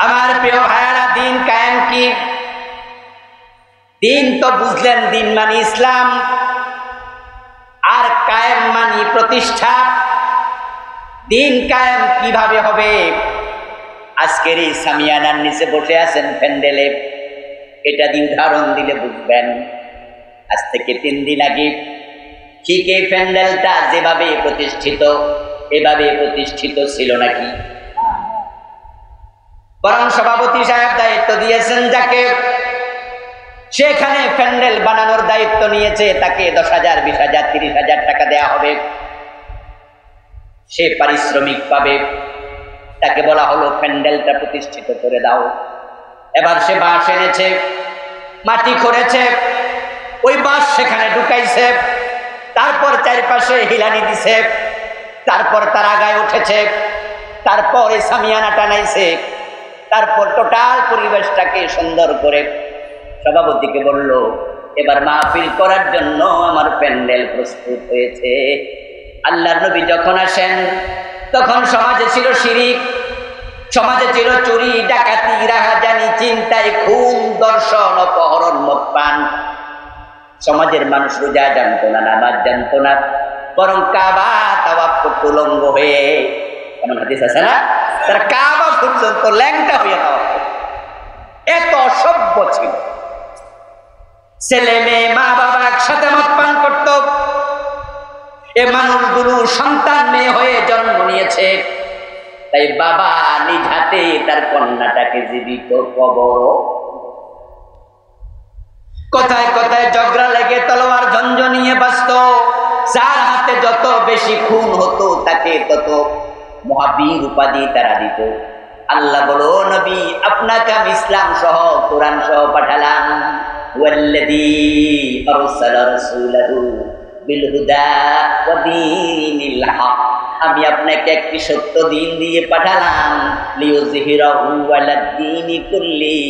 আমার প্রিয় ভাইয়ারা, দিন কায়েম কি? দিন তো বুঝলেন, দিন মানে ইসলাম, আর কায়েম মানে প্রতিষ্ঠা। দিন কায়েম কিভাবে হবে? আজকের এই সামিয়ানার নিচে বসে আছেন প্যান্ডেলে, এটা দিয়ে উদাহরণ দিলে বুঝবেন। আজ থেকে 3 দিন আগে ঠিক এই প্যান্ডেলটা যেভাবে প্রতিষ্ঠিত, এভাবে প্রতিষ্ঠিত ছিল নাকি? বরং সভাপতি সাহেব দায়িত্ব দিয়েছেন যাকে, সেখানে প্যান্ডেল বানানোর দায়িত্ব নিয়েছে, তাকে 10,000, 20,000, 30,000 টাকা দেয়া হবে, সে পারিশ্রমিক পাবে। তাকে বলা হলো প্যান্ডেলটা প্রতিষ্ঠিত করে দাও। এবার সে বাঁশ এনেছে, মাটি করেছে, ওই বাঁশ সেখানে ঢুকাইছে, তারপর চারপাশে হিলানি দিছে, তারপর তার আগায় উঠেছে, তারপর এই সামিয়ানা টানাইছে, তারপর টোটাল পরিবেশটাকে সুন্দর করে সভাপতিকে বলল, এবার মাহফিল করার জন্য আমার প্যান্ডেল প্রস্তুত হয়েছে। আল্লাহর নবী যখন আসেন তখন সমাজে ছিল শিরিক, সমাজে ছিল চুরি, ডাকাতি, রাহাজানি, চিন্তায়, খুন, দর্শন, অপহরণ, মদপান। সমাজের মানুষ রোজা জানতো না, নামাজ জানতো না, বরং কাবা তাওয়াফ করত উলঙ্গ হয়ে। এমন হাদিস আছে না? তার কাবা পর্যন্ত ল্যাংটা হয়ে তাওয়াফ করত। এত অসভ্য ছিল। ছেলে মেয়ে, মা বাবা একসাথে মদ পান করত। এ মানুষগুলো সন্তান মেয়ে হয়ে জন্ম নিয়েছে, তাই বাবা নিজ হাতে তার কন্যাটাকে জীবিত কবর। কথায় কথায় ঝগড়া লেগে তলোয়ার ঝঞ্ঝনিয়ে বাঁচত। যার হাতে যত বেশি খুন হতো তাকে তত মহাবীর উপাধি তারা দিত। আল্লাহ বলো, নবী আপনাকে আমি ইসলাম সহ কোরআন সহ পাঠালাম। ওয়াল্লাযী আরসালা রাসূলাহু বিল হুদা ওয়া দীনিল হক, আমি আপনাকে একটি সত্য দিন দিয়ে পাঠালাম। লিইয়ুযহিরাহু আলাদ দীনি কুল্লি,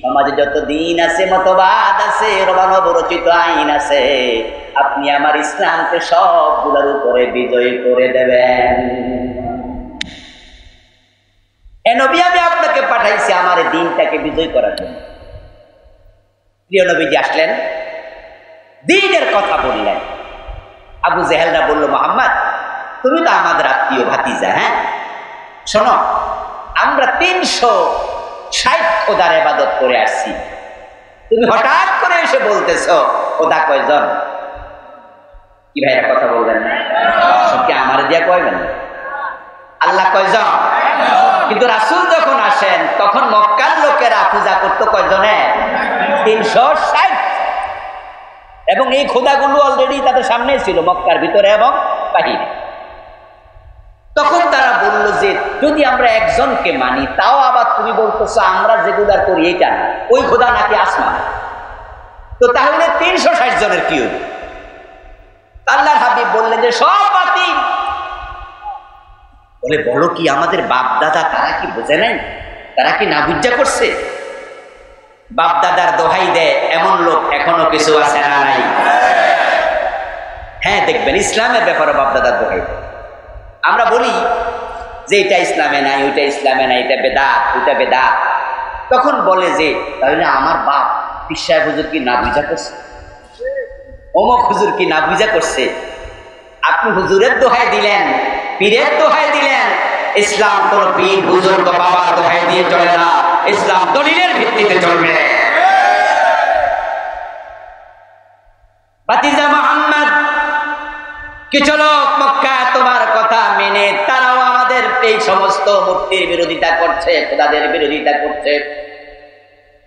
সমাজে যত দিন আছে, মতবাদ আছে, রচিত আইন আছে, আপনি আমার ইসলামকে সবগুলোর উপরে বিজয় করে দেবেন। এ নবী, আমি আপনাকে পাঠাইছি আমার দিনটাকে বিজয় করার জন্য। প্রিয় নবীজি আসলেন, দিনের কথা বললেন। আবু জেহেলরা বলল, মুহাম্মদ তুমি তো আমাদের আত্মীয় ভাতিজা, হ্যাঁ শোনো, আমরা 360 খোদার ইবাদত করে আসছি, তুমি হঠাৎ করে এসে বলতেছ খোদা কয়জন? কি ভাইরা কথা বলবেন না? সবকে আমার দিয়া কয়বেন? আল্লাহ কয়জন? কিন্তু রাসূল যখন আসেন তখন মক্কার লোকেরা পূজা করতো কয়জনে? 360। এবং এই খোদাগুলো অলরেডি তাদের সামনে ছিল, মক্কার ভিতরে এবং বাহিরে। তখন তারা বলল যে যদি আমরা একজনকে মানি, তাও আবার তুমি বলতেছো আমরা যেগুলো করি এটা না, ওই খোদা নাকি আসমান, তো তাহলে 360 জনের কি হবে? আল্লাহর হাবিব বললেন যে সব বাতিল। বলে, বলো কি, আমাদের বাপ দাদা তারা কি বোঝে নাই? তারা কি না বুঝা করছে? বাপ দাদার দোহাই দেয় এমন লোক এখনো কিছু আছে না নাই? হ্যাঁ, দেখবেন ইসলামের ব্যাপারে বাপ দাদার দোহাই দেয়। আমরা বলি যে এটা ইসলামে নাই, ওইটা ইসলামে নাই, এটা বেদাত, ওইটা বেদাত। তখন বলে যে তাহলে আমার বাপ পীর সাহেব হুজুর কি না বুঝা করছে, অমুক হুজুর কি না বুঝা করছে। আপনি হুজুরের দোহাই দিলেন, পীরের দোহাই দিলেন। ইসলাম কোন পীর হুজুর তো বাবার দোহাই দিয়ে চলে না, ইসলাম দলিলের ভিত্তিতে চলবে। ভাতিজা মুহাম্মদ, কিছু লোক মক্কা তোমার কথা মেনে তারাও আমাদের এই সমস্ত মূর্তির বিরোধিতা করছে, খোদাদের বিরোধিতা করছে।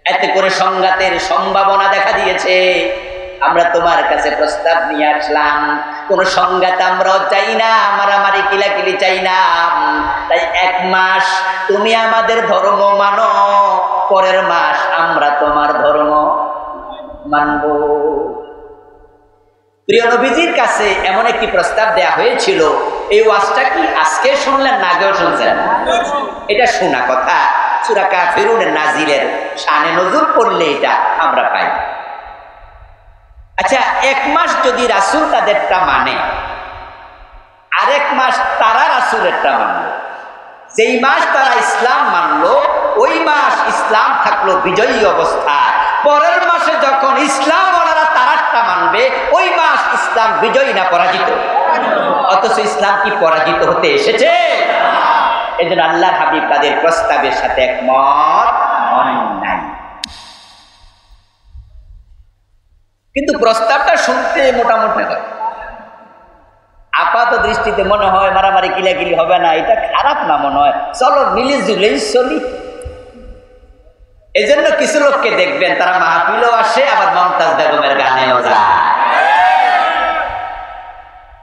এতে করে সংঘাতের সম্ভাবনা দেখা দিয়েছে। আমরা তোমার কাছে প্রস্তাব নিয়ে আসলাম, কোন সংঘাত আমরাও চাই না, মারামারি কিলাকিলি চাই না। তাই 1 মাস তুমি আমাদের ধর্ম মানো, পরের মাস আমরা তোমার ধর্ম মানব। প্রিয় নবীজির কাছে এমন একটি প্রস্তাব দেয়া হয়েছিল। এই ওয়াজটা কি আজকে শুনলেন না আগেও শুনছেন? এটা শোনা কথা। সূরা কাফিরুনের নাজিলের শানে নজুল পড়লে এটা আমরা পাই। আচ্ছা, 1 মাস যদি রাসূল তাদেরটা মানে, আরেক মাস তারা রাসূলেরটা মানলো, যেই মাস তারা ইসলাম মানলো ওই ইসলাম থাকলো বিজয়ী অবস্থায়, পরের মাসে যখন ইসলাম ওনারা তারাটা মানবে, ওই মাস ইসলাম বিজয়ী না পরাজিত? অথচ ইসলাম কি পরাজিত হতে এসেছে? এই জন্য আল্লাহর হাবিব তাদের প্রস্তাবের সাথে একমত হন নাই। কিন্তু প্রস্তাবটা শুনতে মোটামুটি হয়, আপাত দৃষ্টিতে মনে হয় মারামারি কিলাকিলি হবে না, এটা খারাপ না মনে হয়, চলো মিলে জুলেই চলি। এই জন্য কিছু লোককে দেখবেন তারা মাহফিলও আসে, আবার মমতাজ বেগমের গানেও যায়।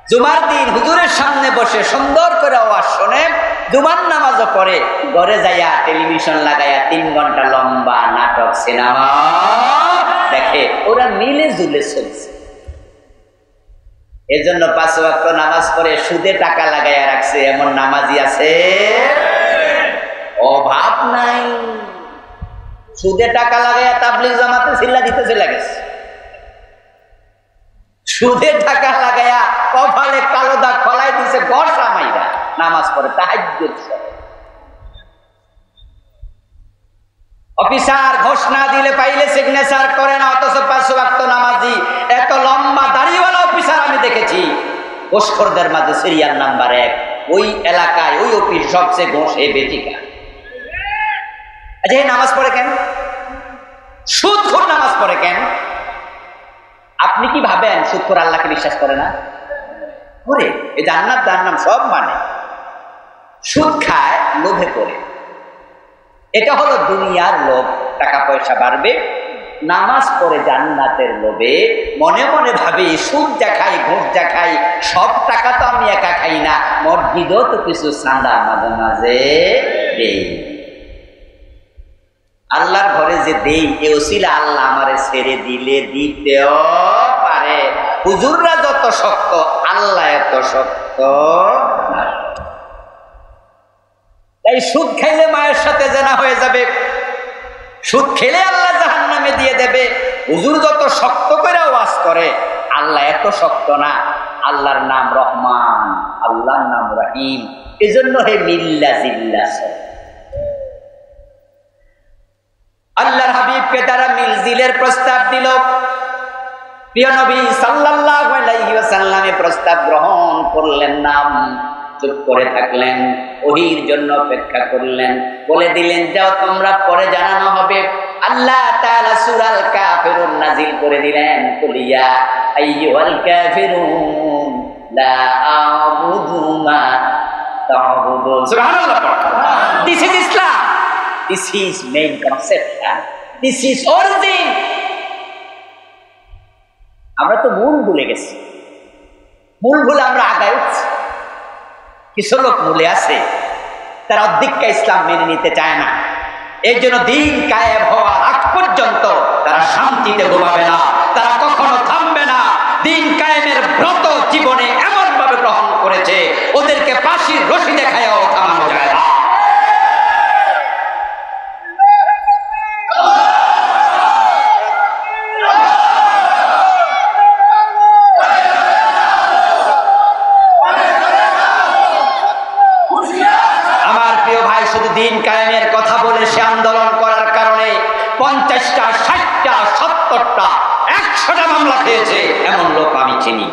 জুমার দিন হুজুরের সামনে বসে সুন্দর করে ওয়াজ শোনে, জুমার নামাজও পড়ে, ঘরে যাইয়া টেলিভিশন লাগাইয়া 3 ঘন্টা লম্বা নাটক সিনেমা দেখে। ওরা মিলে জুলে চলছে। এই জন্য 5 ওয়াক্ত নামাজ পড়ে সুদে টাকা লাগাইয়া রাখছে এমন নামাজি আছে? অভাব নাই। সুদে টাকা লাগাইয়া তাবলিগ জামাতে চিল্লা দিতে চলে গেছে। সুদে টাকা লাগাইয়া কপালে কালো দাগ ফলাই দিছে, গসা মাইরা নামাজ পড়ে তাহাজ্জুদ। অফিসার ঘোষ না দিলে পাইলে সিগনেচার করে না, অথচ 5 ওয়াক্ত নামাজি। এত লম্বা দাড়িওয়ালা অফিসার আমি দেখেছি ঘোষখোরদের মাঝে সিরিয়াল নাম্বার 1, ওই এলাকায় ওই অফিস সবচেয়ে ঘোষ এ বেটিকা। আচ্ছা, এই নামাজ পড়ে কেন? সুদখোর নামাজ পড়ে কেন? আপনি কি ভাবেন সুদখোর আল্লাহকে বিশ্বাস করে না? করে। এই জান্নাত জাহান্নাম সব মানে। সুদ খায় লোভে করে, এটা হলো দুনিয়ার লোভ, টাকা পয়সা বাড়বে। নামাজ পড়ে জান্নাতের লোভে মনে মনে ভাবে সুদ যা খাই ঘুষ যা খাই সব টাকা তো আমি একা খাই না, মসজিদও তো কিছু চাঁদা মাঝে মাঝে দেই। আল্লাহর ঘরে যে দেই এ ওসিলা আল্লাহ আমারে ছেড়ে দিলে দিতেও পারে। হুজুররা যত শক্ত, আল্লাহ এত শক্ত না। তাই সুদ খাইলে মায়ের সাথে জানা হয়ে যাবে, সুদ খেলে আল্লাহ জাহান্নামে দিয়ে দেবে। হুজুর যত শক্ত করে ওয়াজ করে, আল্লাহ এত শক্ত না। আল্লাহর নাম রহমান, আল্লাহর নাম রহিম। এজন্য হে মিল্লা জিল্লা। আল্লাহর হাবিবকে তারা মিলজিলের প্রস্তাব দিল। প্রিয় নবী সাল্লাল্লাহু আলাইহি ওয়াসাল্লামে প্রস্তাব গ্রহণ করলেন না, চুপ করে থাকলেন, ওহীর জন্য অপেক্ষা করলেন। বলে দিলেন, যাও তোমরা পরে জানানো হবে। আল্লাহ তাআলা সূরা আল কাফিরুন নাজিল করে দিলেন, কুলিয়া আইয়ুহাল কাফিরুন লা আ'বুদু মা তা'বুদুন। সুবহানাল্লাহ। This is Islam, this is main concept, this is origin. আমরা তো মূল ভুলে গেছি, মূল ভুলে আমরা আগায় উঠছি। কিছু লোক মূলে আছে, তারা অধিক্কা ইসলাম মেনে নিতে চায় না। এই জন্য দিন কায়েম হওয়ার আগ পর্যন্ত তারা শান্তিতে ঘুমাবে না, তারা কখনো থামবে না। দিন কায়েমের ব্রত জীবনে এমন ভাবে গ্রহণ করেছে, ওদেরকে ফাঁসির রশি দেখায়ও থামানো যায় না। দিন কায়েমের কথা বলে সে আন্দোলন করার কারণে 50টা 60টা 70টা 100টা মামলা খেয়েছে, এমন লোক আমি চিনি।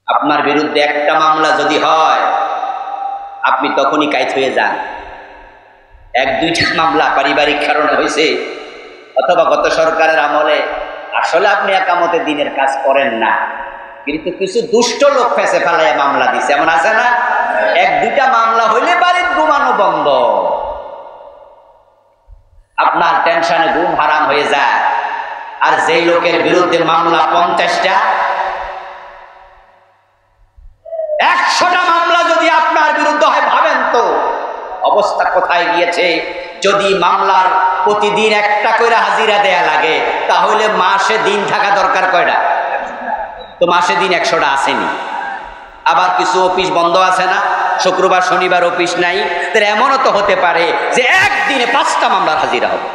আপনার বিরুদ্ধে একটা মামলা যদি হয়, আপনি তখনই কায়েত হয়ে যান। 1-2টা মামলা পারিবারিক কারণে হয়েছে, অথবা গত সরকারের আমলে আসলে আপনি একামতে দিনের কাজ করেন না, কিন্তু কিছু দুষ্ট লোক ফেসে ফেলায় মামলা দিছে, এমন আছে না? 1-2টা মামলা হইলে বাড়ির ঘুমানো বন্ধ, আপনার টেনশনে ঘুম হারাম হয়ে যায়। আর যেই লোকের বিরুদ্ধে মামলা 50টা 100টা মামলা যদি আপনার বিরুদ্ধে হয়, ভাবেন তো অবস্থা কোথায় গিয়েছে। যদি মামলার প্রতিদিন একটা করে হাজিরা দেয়া লাগে, তাহলে মাসে দিন থাকা দরকার কয়টা? তো মাসে দিন 100টা আসেনি। আবার কিছু অফিস বন্ধ আছে না, শুক্রবার শনিবার অফিস নাই, তাহলে এমনও তো হতে পারে যে একদিনে 5টা মামলার হাজিরা হবে।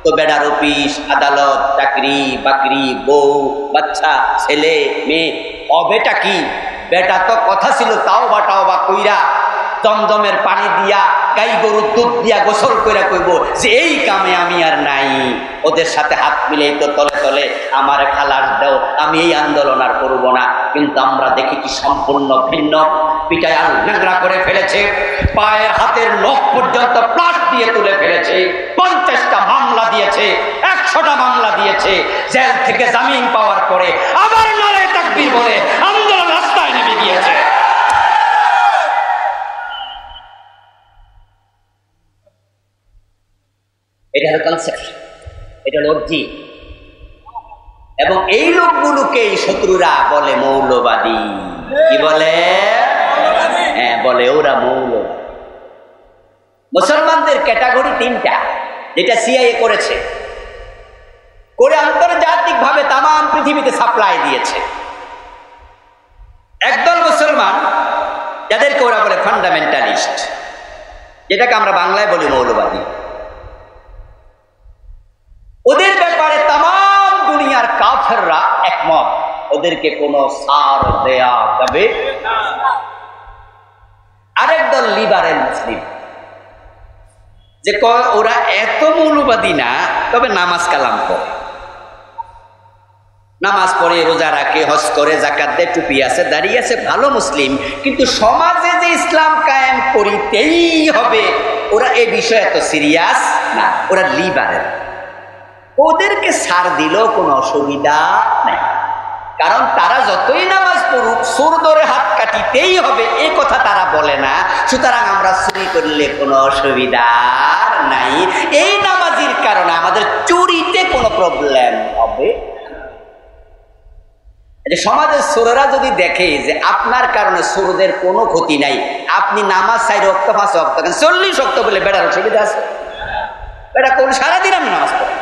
তো বেড়ার অফিস, আদালত, চাকরি বাকরি, বউ বাচ্চা, ছেলে মেয়ে, হবেটা কি? বেটা তো কথা ছিল তাও বা কইরা দমদমের পানি দিয়া গাই গরুর দুধ দিয়া গোসল করে কইব যে এই কামে আমি আর নাই, ওদের সাথে হাত মিলেই তো তলে তলে আমার খালাস দাও, আমি এই আন্দোলন আর করব না। কিন্তু আমরা দেখি কি সম্পূর্ণ ভিন্ন। পিটায় আর ন্যাংরা করে ফেলেছে, পায়ের হাতের নখ পর্যন্ত প্লাস দিয়ে তুলে ফেলেছে, 50টা মামলা দিয়েছে, 100টা মামলা দিয়েছে। জেল থেকে জামিন পাওয়ার পরে আবার নারে তাকবীর বলে আন্দোলন রাস্তায় নেমে গিয়েছে। এটা হলো কনসেপ্ট, এটা হলো অর্জি। এবং এই লোকগুলোকেই শত্রুরা বলে মৌলবাদী। কি বলে? হ্যাঁ, বলে ওরা মৌলবাদী। মুসলমানদের ক্যাটাগরি 3টা, যেটা সিআইএ করেছে, করে আন্তর্জাতিকভাবে তাম পৃথিবীতে সাপ্লাই দিয়েছে। একদল মুসলমান যাদেরকে ওরা বলে ফান্ডামেন্টালিস্ট, যেটাকে আমরা বাংলায় বলি মৌলবাদী। ওদের ব্যাপারে তাম দুনিয়ার কাফেররা একমত, ওদেরকে কোনো ছাড় দেয়া যাবে না। আরেক দল লিবারেল মুসলিম, যে ওরা এত মৌলবাদী না, তবে নামাজ কালাম করে, নামাজ পড়ে, রোজা রাখে, হজ করে, যাকাত দেয়, টুপি আছে, দাঁড়িয়ে আছে, ভালো মুসলিম, কিন্তু সমাজে যে ইসলাম কায়েম করিতেই হবে, ওরা এই বিষয়ে এত সিরিয়াস না, ওরা লিবারেল। ওদেরকে ছাড় দিলেও কোনো অসুবিধা নেই, কারণ তারা যতই নামাজ পড়ুক চোর ধরে হাত কাটিতেই হবে এই কথা তারা বলে না। সুতরাং আমরা চুরি করলে কোনো অসুবিধা নাই, এই নামাজির কারণে আমাদের চুরিতে কোনো প্রবলেম হবে। সমাজের চোরেরা যদি দেখে যে আপনার কারণে চোরদের কোনো ক্ষতি নাই, আপনি নামাজ 4 ওয়াক্ত 5 ওয়াক্ত 40 ওয়াক্ত বলে বেড়ার অসুবিধা আছে? বেড়া কোন সারাদিন আমি নামাজ পড়ি।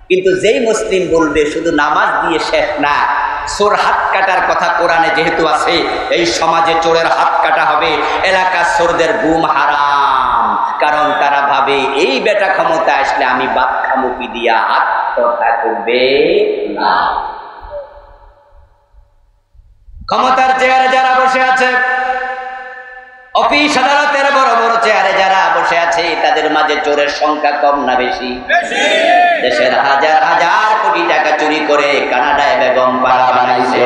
কিন্তু যেই মুসলিম বলবে শুধু নামাজ দিয়ে শেষ না, চোর হাত কাটার কথা কোরআনে যেহেতু আছে, এই সমাজে চোরের হাত কাটা হবে, এলাকার চোরদের গুম হারাম, কারণ তারা ভাবে এই বেটা ক্ষমতা আসলে আমি বাপ খামুকি দিয়া হাত কথা করবে না। ক্ষমতার চেয়ারে যারা বসে আছে, অফিস আদালতের বড় বড় চেয়ারে যারা বসে আছে, তাদের মাঝে চোরের সংখ্যা কম না বেশি? দেশের হাজার হাজার কোটি টাকা চুরি করে কানাডায় বেগম পাড়া বানাইছে।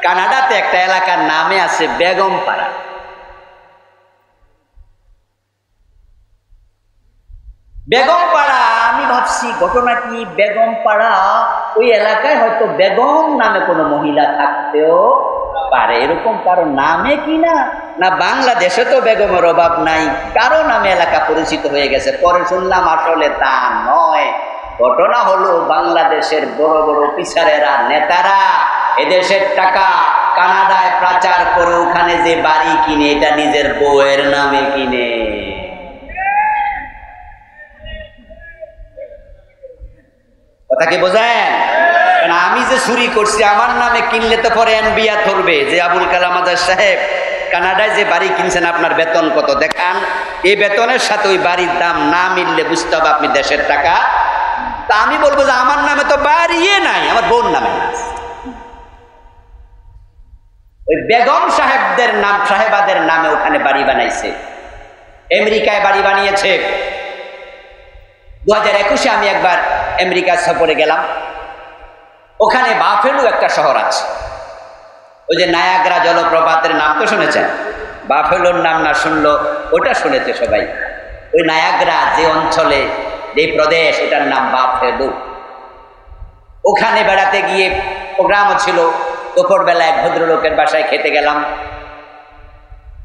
কানাডাতে একটা এলাকার নামে আছে বেগম পাড়া। বেগম পাড়া, আমি ভাবছি ঘটনা কি, বেগম পাড়া ওই এলাকায় হয়তো বেগম নামে কোনো মহিলা থাকতেও পারে, এরকম কারো নামে কি না, না বাংলাদেশে তো বেগমের অভাব নাই, কারো নামে এলাকা পরিচিত হয়ে গেছে। পরে শুনলাম আসলে তা নয়, ঘটনা হলো বাংলাদেশের বড় বড় অফিসারেরা, নেতারা এদেশের টাকা কানাডায় পাচার করে ওখানে যে বাড়ি কিনে, এটা নিজের বউয়ের নামে কিনে। কথা কি বোঝেন? আমি যে চুরি করছি আমার নামে কিনলে তো পরে এনবিআর ধরবে যে আবুল কালাম আজাদ সাহেব কানাডায় যে বাড়ি কিনছেন আপনার বেতন কত দেখান, এই বেতনের সাথে ওই বাড়ির দাম না মিললে বুঝতে হবে আপনি দেশের টাকা। তা আমি বলবো যে আমার নামে তো বাড়িয়ে নাই, আমার বোন নামে। ওই বেগম সাহেবদের নাম, সাহেবাদের নামে ওখানে বাড়ি বানাইছে, আমেরিকায় বাড়ি বানিয়েছে। 2021-এ আমি একবার আমেরিকা সফরে গেলাম, ওখানে বাফেলো একটা শহর আছে, ওই যে নায়াগ্রা জলপ্রপাতের নাম তো শুনেছেন, বাফেলোর নাম না শুনলো ওটা শুনেছে সবাই। ওই নায়াগ্রা যে অঞ্চলে, যে প্রদেশ, ওটার নাম বাফেলো। ওখানে বেড়াতে গিয়ে প্রোগ্রামও ছিল, দুপুরবেলা এক ভদ্রলোকের বাসায় খেতে গেলাম।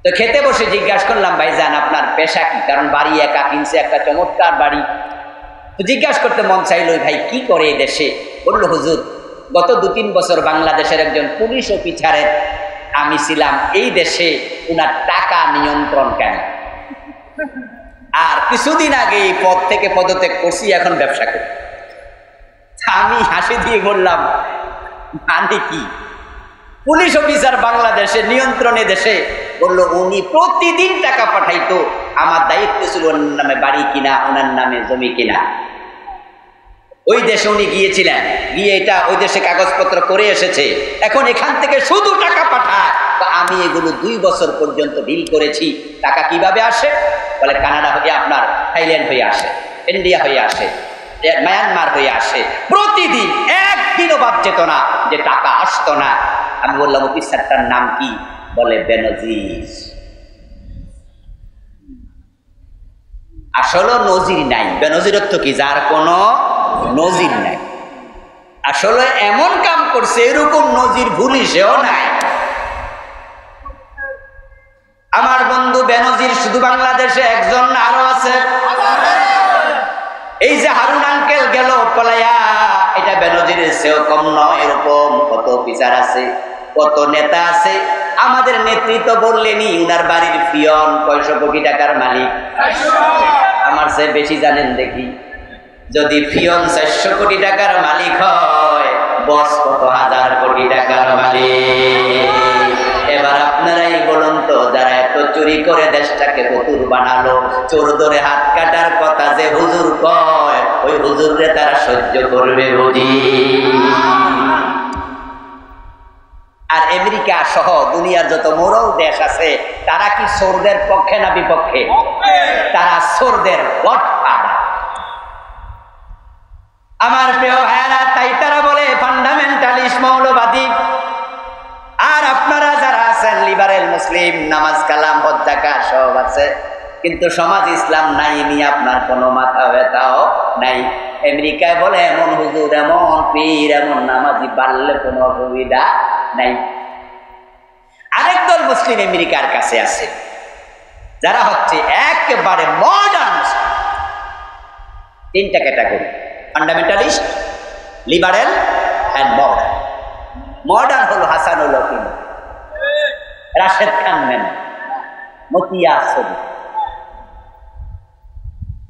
তো খেতে বসে জিজ্ঞাসা করলাম, ভাইজান আপনার পেশা কি? কারণ বাড়ি একা কিনছে, একটা চমৎকার বাড়ি। তো জিজ্ঞাসা করতে মন চাইল ভাই কি করে এই দেশে? বলল হুজুর গত 2-3 বছর বাংলাদেশের একজন পুলিশ অফিসারের আমি ছিলাম এই দেশে, উনার টাকা নিয়ন্ত্রণ কেন, আর কিছুদিন আগে এই পদ থেকে পদত্যাগ করছি, এখন ব্যবসা করি। আমি হাসি দিয়ে বললাম মানে কি? পুলিশ অফিসার বাংলাদেশে নিয়ন্ত্রণে দেশে? বলল উনি প্রতিদিন টাকা পাঠাইতো, আমার দায়িত্ব ছিল ওনার নামে বাড়ি কিনা, ওনার নামে জমি কিনা। ওই দেশে উনি গিয়েছিলেন, গিয়ে এটা ওই দেশে কাগজপত্র করে এসেছে, এখন এখান থেকে শুধু টাকা পাঠায়। আমি এগুলো 2 বছর পর্যন্ত ডিল করেছি। টাকা কিভাবে আসে? বলে কানাডা হয়ে, আপনার থাইল্যান্ড হয়ে আসে, ইন্ডিয়া হয়ে আসে, মায়ানমার হয়ে আসে। প্রতিদিন একদিনও বাদ যেত না যে টাকা আসতো না। আমি বললাম অফিসারটার নাম কি? বলে বেনজির। আসলে নজির নাই। বেনজিরত্ব কি? যার কোনো নজির নাই। আসলে এমন কাম করছে এরকম নজির পুলিশেও নাই। আমার বন্ধু বেনজির শুধু বাংলাদেশে একজন না, আরো আছে। এই যে হারুন আঙ্কেল গেল পলাইয়া, এটা বেনজিরের চেয়েও কম নয়। এরকম কত অফিসার আছে, কত নেতা আছে। আমাদের নেতৃত্ব বললেনি উনার বাড়ির পিয়ন 500 কোটি টাকার মালিক। আমার চেয়ে বেশি জানেন দেখি। যদি পিয়ন 400 কোটি টাকার মালিক হয়, বস কত হাজার কোটি টাকার মালিক। এবার আপনারাই বলুন তো, যারা এত চুরি করে দেশটাকে ফতুর বানালো, চোর ধরে হাত কাটার কথা যে হুজুর কয়, ওই হুজুররে তারা সহ্য করবে বুঝি? আর আমেরিকা সহ দুনিয়ার যত মোড়ল দেশ আছে, তারা কি চোরদের পক্ষে না বিপক্ষে? তারা চোরদের গডফাদার। আমার প্রিয় ভাইয়েরা, তাই তারা বলে ফান্ডামেন্টালিস্ট, মৌলবাদী। আর আপনারা যারা আছেন লিবারেল মুসলিম, নামাজ কালাম হজ যাকাত সব আছে, কিন্তু সমাজ ইসলাম নাই নিয়ে আপনার কোনো মাথা ব্যথাও নাই। আমেরিকায় বলে এমন হুজুর, এমন পীর, এমন নামাজি বাড়লে কোনো অসুবিধা নাই। আরেক দল মুসলিম আমেরিকার কাছে আছে, যারা হচ্ছে একেবারে মডার্ন। 3টা category: fundamentalist, liberal and modern. Modern হলো হাসানুল হকিম, রাশেদ খান মেন, মতিয়া সবি।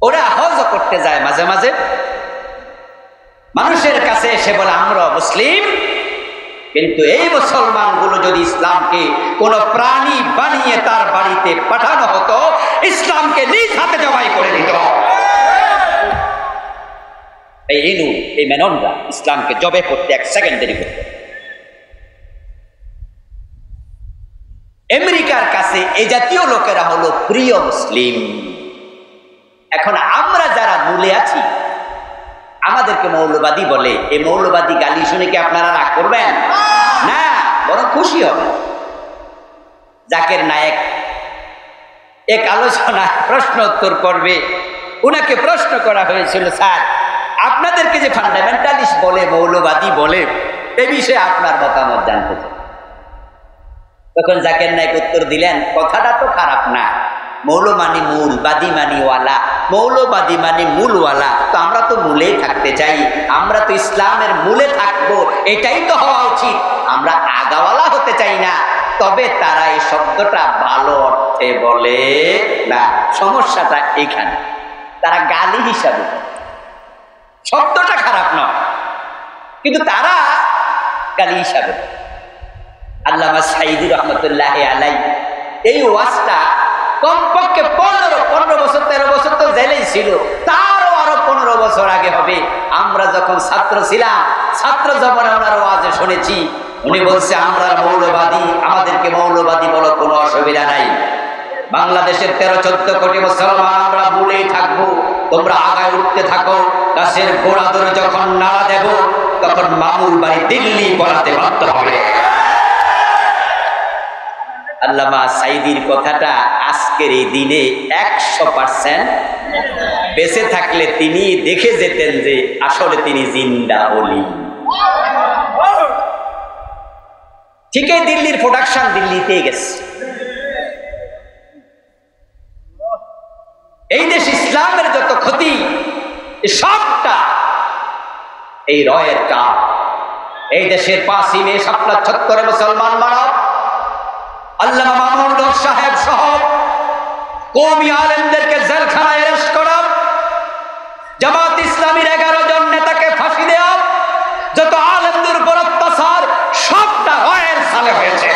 ওরা হজ করতে যায় মাঝে মাঝে, মানুষের কাছে এসে বলে আমরা মুসলিম, কিন্তু এই মুসলমানগুলো যদি ইসলামকে কোন প্রাণী বানিয়ে তার বাড়িতে পাঠানো হতো, ইসলামকে নিজ হাতে জবাই করে দিত। এই মেননরা ইসলামকে জবে করতে 1 সেকেন্ড দেরি করত। আমেরিকার কাছে এই জাতীয় লোকেরা হলো প্রিয় মুসলিম। এখন আমরা যারা মূলে আছি, আমাদেরকে মৌলবাদী বলে। এই মৌলবাদী গালি শুনে কি আপনারা রাগ করবেন? না, বরং খুশি হবেন। জাকির নায়েক এক আলোচনা প্রশ্ন উত্তর করবে, উনাকে প্রশ্ন করা হয়েছিল, স্যার আপনাদেরকে যে ফান্ডামেন্টালিস্ট বলে, মৌলবাদী বলে, এ বিষয়ে আপনার মতামত জানতে চাই। তখন জাকির নায়েক উত্তর দিলেন, কথাটা তো খারাপ না। মৌল মানি মূল, বাদী মানি ওয়ালা। মৌলবাদী মানি মূলওয়ালা। তো আমরা তো মূলেই থাকতে চাই, আমরা তো ইসলামের মূলে থাকবো, এটাই তো হওয়া উচিত। আমরা আগাওয়ালা হতে চাই না। তবে তারা এই শব্দটা ভালো অর্থে বলে না। সমস্যাটা এখানে, তারা গালি হিসাবে, শব্দটা খারাপ নয়, কিন্তু তারা গালি হিসাবে। আল্লামা সাঈদী রহমতুল্লাহি আলাইহি এই ওয়াজটা কমপক্ষে 15 বছর 13 বছর তো জেলেই ছিল, তারও আরো 15 বছর আগে হবে। আমরা যখন ছাত্র ছিলাম, ছাত্র জীবনে ওনার ওয়াজে শুনেছি, উনি বলছে আমরা মৌলবাদী, আমাদেরকে মৌলবাদী বলো, কোনো অসুবিধা নাই। বাংলাদেশের 13-14 কোটি মুসলমান আমরা ভুলেই থাকবো, তোমরা আগায় উঠতে থাকো। গাছের গোড়া ধরে যখন নাড়া দেব, তখন মামুর বাড়ি দিল্লি পড়াতে বাধ্য হবে। আল্লামা সাঈদীর কথাটা আজকের এই দিনে 100% বেঁচে থাকলে তিনি দেখে যেতেন যে আসলে তিনি জিন্দা ওলি। ঠিকই দিল্লির প্রোডাকশন দিল্লিতে গেছে। এই দেশ ইসলামের যত ক্ষতি সবটা এই রয়ের কাজ। এই দেশের 5ই মে শাপলা চত্বরে মুসলমান মানব আল্লামা মামুনুল হক সাহেব সহ কওমি আলেমদেরকে জেলখানায় অ্যারেস্ট করা, জামাত ইসলামীর 11 জন নেতাকে ফাঁসি দেওয়া, যত আলেমদের উপর অত্যাচার, সবটা রয়ের সালে হয়েছে,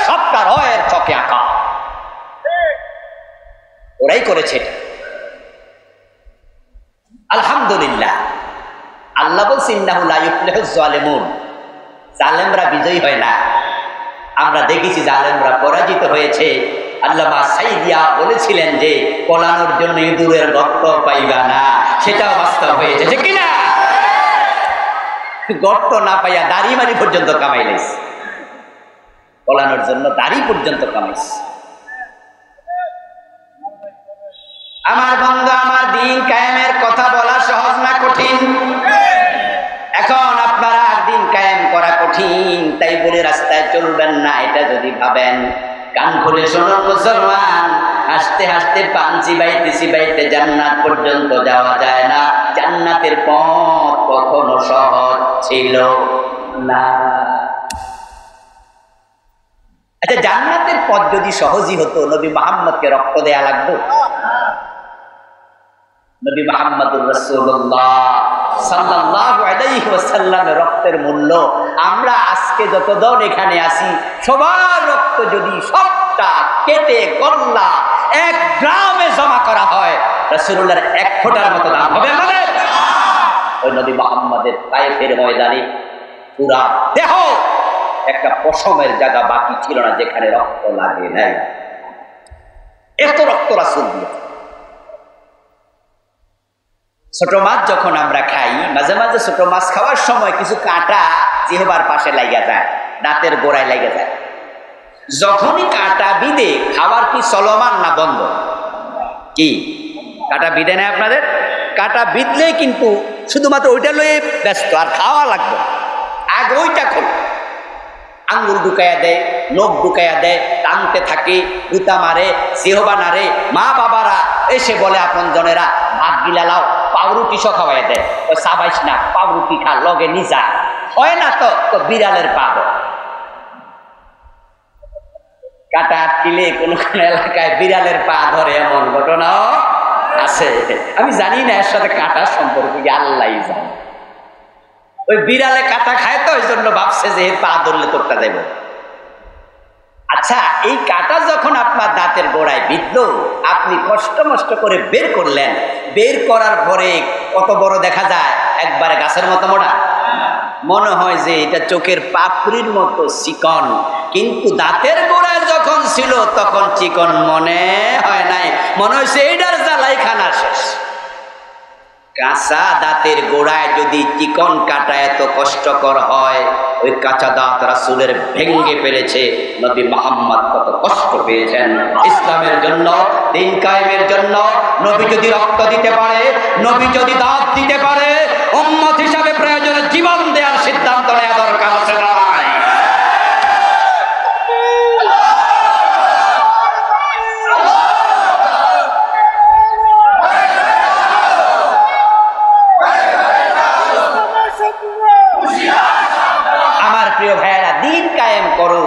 সবটা রয়ের চকে আঁকা। ওরাই করেছে। আলহামদুলিল্লাহ আল্লাহ বলছেন ইন্নাহু লা ইফলিহুজ জালিমুন, জালেমরা বিজয়ী হয় না। আমরা দেখেছি জালেমরা পরাজিত হয়েছে। আল্লামা সাইদিয়া বলেছিলেন যে পলানোর জন্য ইঁদুরের গর্ত পাইবা না, সেটাও বাস্তব হয়েছে, ঠিক কিনা? গর্ত না পাইয়া দাড়ি মারি পর্যন্ত কামাইলেস, পলানোর জন্য দাড়ি পর্যন্ত কামাইস। আমার বন্ধু, আমার দিন কায়েমের কথা বলা সহজ না কঠিন? এখন আপনারা দিন কায়েম করা কঠিন তাই বলে রাস্তায় চলবেন না, এটা যদি ভাবেন। কান খুলে শুনুন মুসলমান, হাসতে হাসতে পান চিবাইতে চিবাইতে জান্নাত পর্যন্ত যাওয়া যায় না। জান্নাতের পথ কখনো সহজ ছিল না। আচ্ছা, জান্নাতের পথ যদি সহজই হতো, নবী মুহাম্মদকে রক্ত দেয়া লাগতো? নবী মুহাম্মদুর রাসূলুল্লাহ সাল্লাল্লাহু আলাইহি ওয়াসাল্লামের রক্তের মূল্য আমরা আজকে যতজন এখানে আছি সবার রক্ত যদি সবটা কেটে গল্লা 1 গ্রামে জমা করা হয়, রাসূলুল্লাহর 1 ফোঁটার মতো দাম হবে আমাদের? ওই নবী মুহাম্মদের তায়েফের ময়দানে পুরা দেহ একটা পশমের জায়গা বাকি ছিল না যেখানে রক্ত লাগে নাই। এত রক্ত রাসূল দিয়েছে। ছোট মাছ যখন আমরা খাই, মাঝে মাঝে ছোট মাছ খাওয়ার সময় কিছু কাঁটা জিহ্বার পাশে লাগা যায়, দাঁতের গোড়ায় লাগা যায়। যখনই কাঁটা বিঁধে, খাবার কি চলমান না বন্ধ? কি কাঁটা বিঁধে নেয় আপনাদের? কাঁটা বিঁধলে কিন্তু শুধুমাত্র ওইটা লয়ে ব্যস্ত, আর খাওয়া লাগবে আগে ওইটা খোল। আঙ্গুল ঢুকাইয়া দেয়, নখ ঢুকাইয়া দেয়, টানতে থাকে, গুতা মারে, জিহ্বা নাড়ে। মা বাবারা এসে বলে আপন জনেরা, ভাত গিলা লাও, পাউরুটি সহ খাওয়াই দেয়। ও সাবাইস না, পাউরুটি খা, লগে নিজা হয় না তো বিড়ালের পা। কাটা আটকিলে কোন কোন এলাকায় বিড়ালের পা ধরে, এমন ঘটনাও আছে। আমি জানি না এর সাথে কাটার সম্পর্ক কি, আল্লাহই জানে। ওই বিড়ালে কাটা খায় তো, ওই জন্য ভাবছে যে পা ধরলে তোরটা দেব। আচ্ছা, এই কাটা যখন আপনার দাঁতের গোড়ায় বিঁধলো, আপনি কষ্ট মষ্ট করে বের করলেন, বের করার পরে কত বড় দেখা যায়, একবারে গাছের মতো মোটা। মনে হয় যে এটা চোখের পাপড়ির মতো চিকন, কিন্তু দাঁতের গোড়ায় যখন ছিল তখন চিকন মনে হয় নাই, মনে হয়েছে এইটার জ্বালাই খানা শেষ। কাঁচা দাঁতের গোড়ায় যদি চিকন কাটা এত কষ্টকর হয়, ওই কাঁচা দাঁত রাসূলের ভেঙ্গে ফেলেছে। নবী মুহাম্মদ কত কষ্ট পেয়েছেন ইসলামের জন্য, দিন কায়েমের জন্য। নবী যদি রক্ত দিতে পারে, নবী যদি দাঁত দিতে পারে, উম্মত হিসাবে প্রয়োজনে জীবন দেওয়ার সিদ্ধান্ত নেওয়া দরকার আছে না? আমার প্রিয় ভাইয়েরা, দিন কায়েম করো,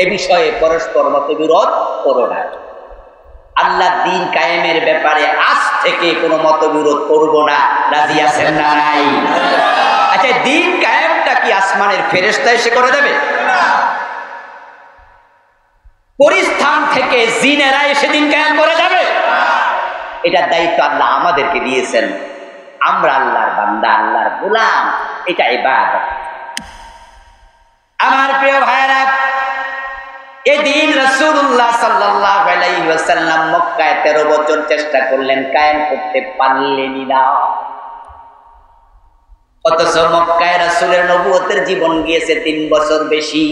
এ বিষয়ে পরস্পর মতবিরোধ করো না। আল্লাহ দিন কায়েমের ব্যাপারে আজ থেকে কোনো মতবিরোধ করব না, রাজি আছেন না? নাই। আচ্ছা, দিন কায়েমটা কি আসমানের ফেরেশতা এসে করে দেবে? পরিস্থান থেকে জিনেরা এসে দিন কায়েম করে যাবে? এটার দায়িত্ব আল্লাহ আমাদেরকে দিয়েছেন। আমরা আল্লাহর বান্দা, আল্লাহর গোলাম, এটা ইবাদত। আমার প্রিয় ভাইরা, এদিন রাসূলুল্লাহ সাল্লাল্লাহু আলাইহি ওয়াসাল্লাম মক্কায় 13 বছর চেষ্টা করলেন, কায়েম করতে পারলেনই না। অথচ মক্কায় রাসূলের নবুয়তের জীবন গিয়েছে 3 বছর বেশি।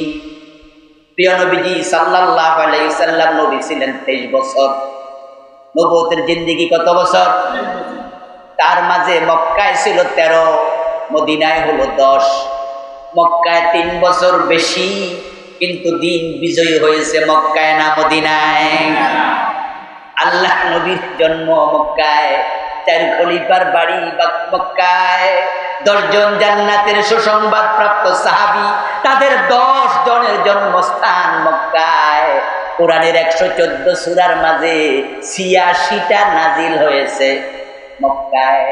প্রিয় নবীজি সাল্লাল্লাহু আলাইহি ওয়াসাল্লাম নবী ছিলেন 23 বছর। নবুয়তের জিন্দেগি কত বছর? তার মাঝে মক্কায় ছিল 13, মদিনায় হলো 10। মক্কায় 3 বছর বেশি, কিন্তু দিন বিজয়ী হয়েছে মক্কায় না মদিনায়? আল্লাহ নবীর জন্ম মক্কায়, 4 খলিফার বাড়ি মক্কায়, 10 জন জান্নাতের সুসংবাদ প্রাপ্ত সাহাবী, তাদের 10 জনের জন্মস্থান মক্কায়। কোরআনের 114 সূরার মাঝে 86টা নাজিল হয়েছে মক্কায়।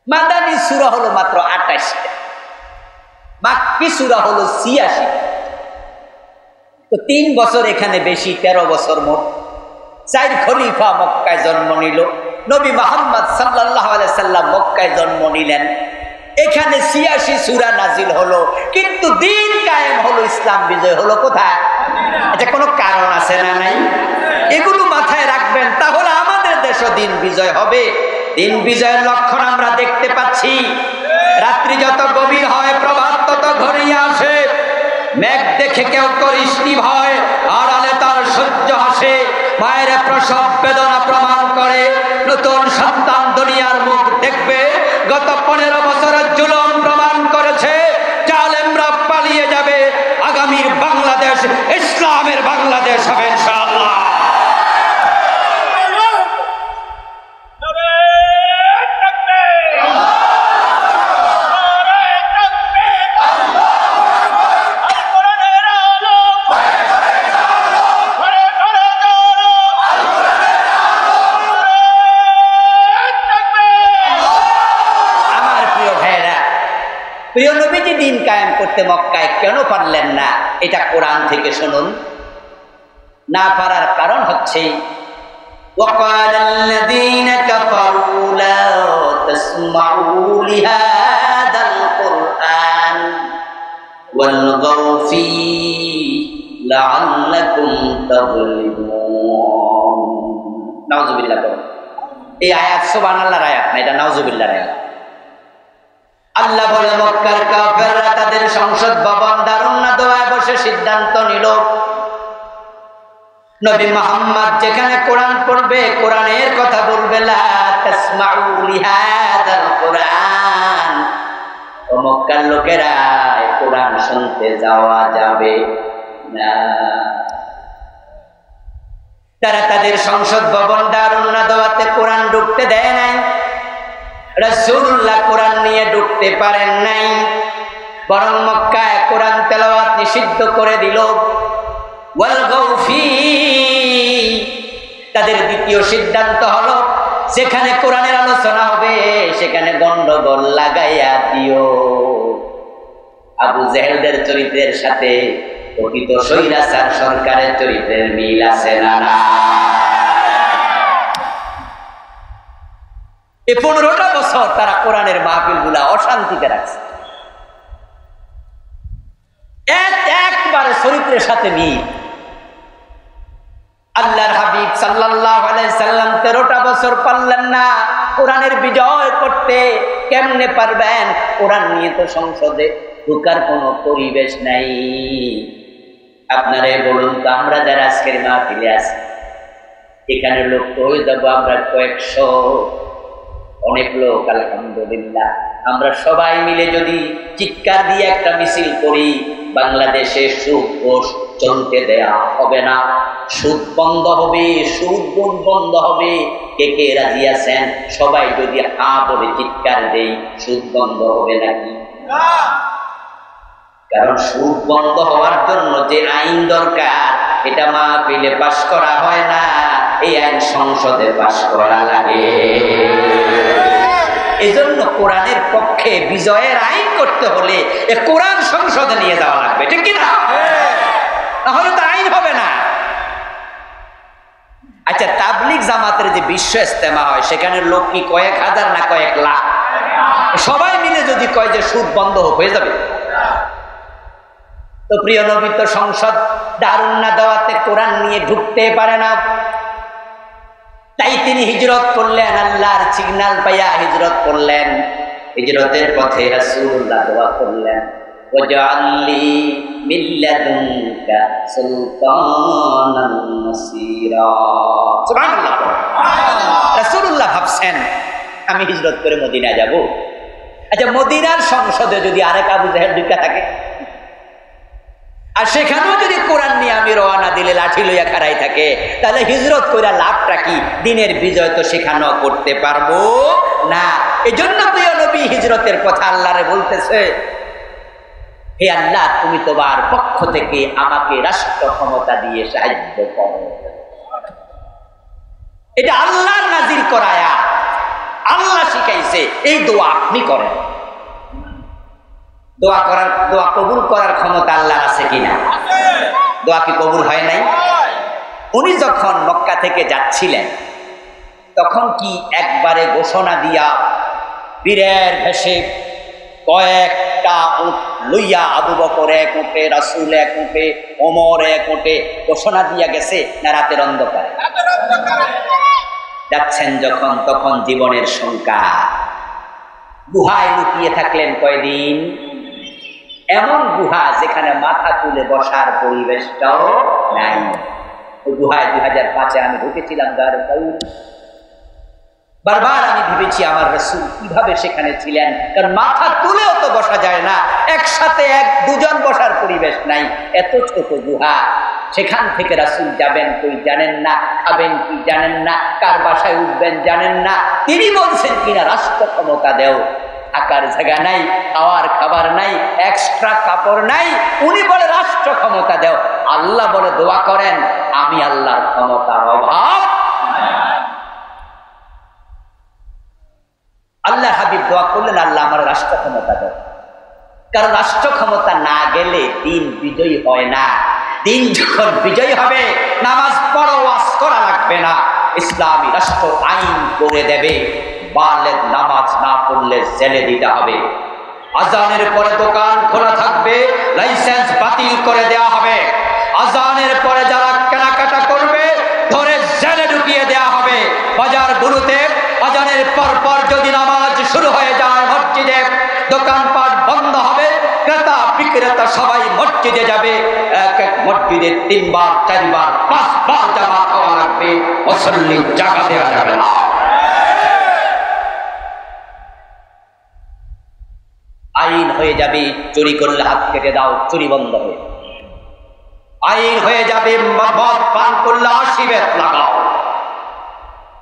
মাদানী সূরা হলো মাত্র 28টা, মাক্কি সূরা হলো 86। তো 3 বছর এখানে বেশি, 13 বছর মোট। 4 খলিফা মক্কায় জন্ম নিল, নবী মুহাম্মদ সাল্লাল্লাহু আলাইহি সাল্লাম মক্কায় জন্ম নিলেন, এখানে ৮৬ সূরা নাজিল হলো, কিন্তু দিন কায়েম হলো, ইসলাম বিজয় হলো কোথায়? এটা কোনো কারণ আছে না নাই? এগুলো মাথায় রাখবেন, তাহলে আমাদের দেশও দিন বিজয় হবে। দিন বিজয়ের লক্ষণ আমরা দেখতে পাচ্ছি। রাত্রি যত গভীর হয় প্রভাত তত ঘনিয়ে আসে। মেঘ দেখে কেউ করিসনি ভয়, আড়ালে তার সহ্য হাসে। মায়ের প্রসব বেদনা প্রমাণ করে, নতুন সন্তান দুনিয়ার মুখ দেখবে। গত 15 বছরের জুলুম প্রমাণ করেছে, জালেমরা পালিয়ে যাবে। আগামীর বাংলাদেশ ইসলামের বাংলাদেশ হবে ইনশাআল্লাহ। প্রিয় নবীজি দিন কায়েম করতে মক্কায় কেন পারলেন না? এটা কোরআন থেকে শুনুন। না পারার কারণ হচ্ছে وَقَالَ الَّذِينَ كَفَرُوا لَا تَسْمَعُوا لِهَذَا الْقُرْآنِ وَالْغَوْا فِيهِ لَعَلَّكُمْ تَغْلِبُونَ। নাউযুবিল্লাহ। এই আয়াত সুবহানাল্লাহর আয়াত না, এটা নাউযুবিল্লাহর আয়াত। আল্লাহ বলে মক্কার কাফেররা তাদের সংসদ ভবন দারুন নাদওয়ায় বসে সিদ্ধান্ত নিল, নবী মুহাম্মদ যেখানে কোরআন পড়বে, কোরআনের কথা বলবে, লা তাসমাউ লিহাদাল কোরআন, ও মক্কার লোকেরা কোরআন শুনতে যাওয়া যাবে না। তারা তাদের সংসদ ভবন দারুন নাদওয়াতে কোরআন ঢুকতে দেয় নাই। রাসূলুল্লাহ কোরআন নিয়ে ঢুকতে পারেন নাই, বরং মক্কায় কোরআন তেলাওয়াত নিষিদ্ধ করে দিল। ওয়াল গাউফি, তাদের দ্বিতীয় সিদ্ধান্ত হলো যেখানে কোরআনের আলোচনা হবে সেখানে গন্ডগোল লাগাইয়া দিও। আবু জেহেলদের চরিত্রের সাথে প্রকৃত স্বৈরাচার সরকারের চরিত্রের মিল আছে না? এই 15টা বছর তারা কোরআনের মাহফিলগুলা অশান্তিতে রাখছে, একবারে চরিত্রের সাথে মিল। আল্লাহর হাবিব সাল্লাল্লাহু আলাইহি সাল্লাম 13টা বছর পারলেন না কোরআনের বিজয় করতে। কেমনে পারবেন? কোরআন নিয়ে তো সংসদে ঢোকার কোনো পরিবেশ নাই। আপনারাই বলুন তো, আমরা যারা আজকের মাহফিলে আছি এখানে লোক তো হয়ে যাবো আমরা কয়েকশো, অনেক লোক আলহামদুলিল্লাহ। আমরা সবাই মিলে যদি চিৎকার দিয়ে একটা মিছিল করি, বাংলাদেশে সুদ ঘোষ চলতে দেয়া হবে না, সুদ বন্ধ হবে, সুদ গুণ বন্ধ হবে। কে কে রাজি আছেন? সবাই যদি হা বলে চিৎকার দেই, সুদ বন্ধ হবে নাকি? কারণ সুদ বন্ধ হওয়ার জন্য যে আইন দরকার এটা মাহফিলে পাশ করা হয় না, এই আইন সংসদে পাশ করা লাগে। এজন্য কোরআনের পক্ষে বিজয়ের আইন করতে হলে কোরআন সংসদে নিয়ে যাওয়া লাগবে, ঠিক কিনা? তাহলে তো আইন হবে না। আচ্ছা, তাবলিগ জামাতের যে বিশ্ব ইজতেমা হয় সেখানে লোক কি কয়েক হাজার না কয়েক লাখ? সবাই মিলে যদি কয় যে সুদ বন্ধ হয়ে যাবে, তো প্রিয় নবী তো সংসদ দারুন নাদওয়াতে কোরআন নিয়ে ঢুকতে পারে না। তাই তিনি হিজরত করলেন, আল্লাহর সিগন্যাল পাইয়া হিজরত করলেন। হিজরতের পথে রাসূলুল্লাহ দোয়া করলেন, ওয়াজআললি মিন লাদুনকা সুলতানান নাসীরা। সুবহানাল্লাহ। রাসূলুল্লাহ ভাবছেন আমি হিজরত করে মদিনা যাব। আচ্ছা, মদিনার সংসদে যদি আরেক আবু জাহেল ঢুকা থাকে, আর সেখানেও যদি কোরআন নিয়ে আমি রওনা দিলে লাঠি লইয়া খাড়াই থাকে, তাহলে হিজরত কইরা লাভটা কি? দিনের বিজয় তো সেখানেও করতে পারবো না। এজন্য প্রিয় নবী হিজরতের কথা আল্লাহরে বলতেছে, হে আল্লাহ, তুমি তোমার পক্ষ থেকে আমাকে রাষ্ট্র ক্ষমতা দিয়ে সাহায্য করো। এটা আল্লাহর নাজিল করা আয়াত, আল্লাহ শিখাইছে। এই দোয়া আপনি করেন। দোয়া কবুল করার ক্ষমতা আল্লাহর আছে কিনা? দোয়া কি কবুল হয় নাই? উনি যখন মক্কা থেকে যাচ্ছিলেন, তখন কি একবারে ঘোষণা দিয়া বীরের ভেসে কয়েকটা উট লইয়া আবু বকর এক উঠে, রাসূল এক উঠে, ওমর এক উঠে ঘোষণা দিয়া গেছে না রাতের অন্ধকারে? যাচ্ছেন যখন তখন জীবনের শঙ্কা। গুহায় লুকিয়ে থাকলেন কয়দিন? এমন গুহা যেখানে মাথা তুলে বসার পরিবেশটাও নাই। ওই গুহায় 2005-এ আমি ঢুকেছিলাম। বারবার আমি ভেবেছি আমার রাসূল কিভাবে সেখানে ছিলেন, কারণ মাথা তুলেও তো বসা যায় না, একসাথে দুজন বসার পরিবেশ নাই, এত ছোট গুহা। সেখান থেকে রাসূল যাবেন কই জানেন না, খাবেন কি জানেন না, কার বাসায় উঠবেন জানেন না। তিনি বলছেন কিনা রাষ্ট্র ক্ষমতা দেও, থাকার জায়গা নাই, খাওয়ার খাবার নাই, এক্সট্রা কাপড় নাই। উনি বলে রাষ্ট্র ক্ষমতা দেও, আল্লাহ বলে দোয়া করেন আমি আল্লাহর ক্ষমতার অভাব। আল্লাহ হাবিব দোয়া করলেন আল্লাহ আমার রাষ্ট্র ক্ষমতা দেয়, কারণ রাষ্ট্র ক্ষমতা না গেলে দিন বিজয়ী হয় না। দিন যখন বিজয়ী হবে নামাজ পড়ো, ওয়াজ করা লাগবে না, ইসলামী রাষ্ট্র আইন করে দেবে। বালেগ নামাজ না পড়লে জেলে দিতে হবে, আজানের পরে দোকান খোলা থাকবে, লাইসেন্স বাতিল করে দেওয়া হবে, আজানের পরে যারা কেনাকাটা করবে ধরে জেলে ঢুকিয়ে দেওয়া হবে। বাজারগুলোতে আজানের পর যদি নামাজ শুরু হয়ে যায় মসজিদে, দোকানপাট বন্ধ হবে, ক্রেতা বিক্রেতা সবাই মসজিদে যাবে। এক এক মসজিদে 3 বার 4 বার 5 বার জামাত হওয়া লাগবে, মুসল্লি জায়গা দেওয়া যাবে না। আইন হয়ে যাবে চুরি করলে হাত কেটে দাও, চুরি বন্ধ হয়ে। আইন হয়ে যাবে মদ পান করলে 80 বেত লাগাও।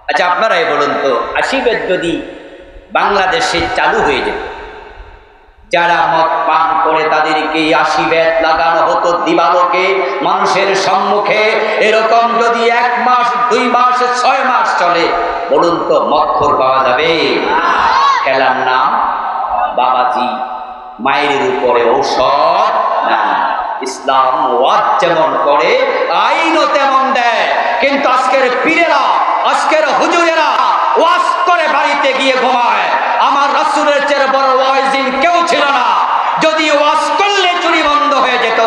আচ্ছা আপনারাই বলুন তো, 80 বেত যদি বাংলাদেশে চালু হয়ে যেত, যারা মদ পান করে তাদেরকে 80 বেত লাগানো হতো দিবালোকে মানুষের সম্মুখে, এরকম যদি 1 মাস 2 মাস 6 মাস চলে, বলুন তো মদখোর পাওয়া যাবে? খেলার নাম বাবাজি, মায়ের উপরে ঔষধ না। ইসলাম ওয়াজ যেমন করে আইনও তেমন দেয়, কিন্তু আজকের পীরেরা, আজকের হুজুরেরা ওয়াজ করে বাড়িতে গিয়ে ঘুমায়। আমার রাসূলের চেয়ে বড় ওয়াইজিন কেউ ছিল না। যদি ওয়াজ করলে চুরি বন্ধ হয়ে যেত,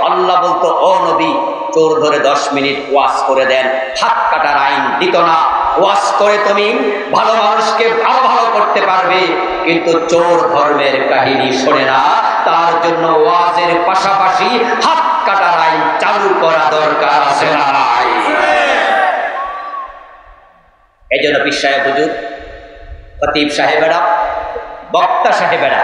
আল্লাহ বলতো ও নবী চোর ধরে 10 মিনিট ওয়াজ করে দেন, হাত কাটার আইন দিত না। ওয়াজ করে তুমি ভালো মানুষকে ভালো ভালো করতে পারবে, কিন্তু চোর ধর্মের কাহিনী শোনে না, তার জন্য ওয়াজের পাশাপাশি হাত কাটার আইন চালু করা দরকার আছে না? এই জন্য পীর সাহেব হুজুর, খতিব সাহেবেরা, বক্তা সাহেবেরা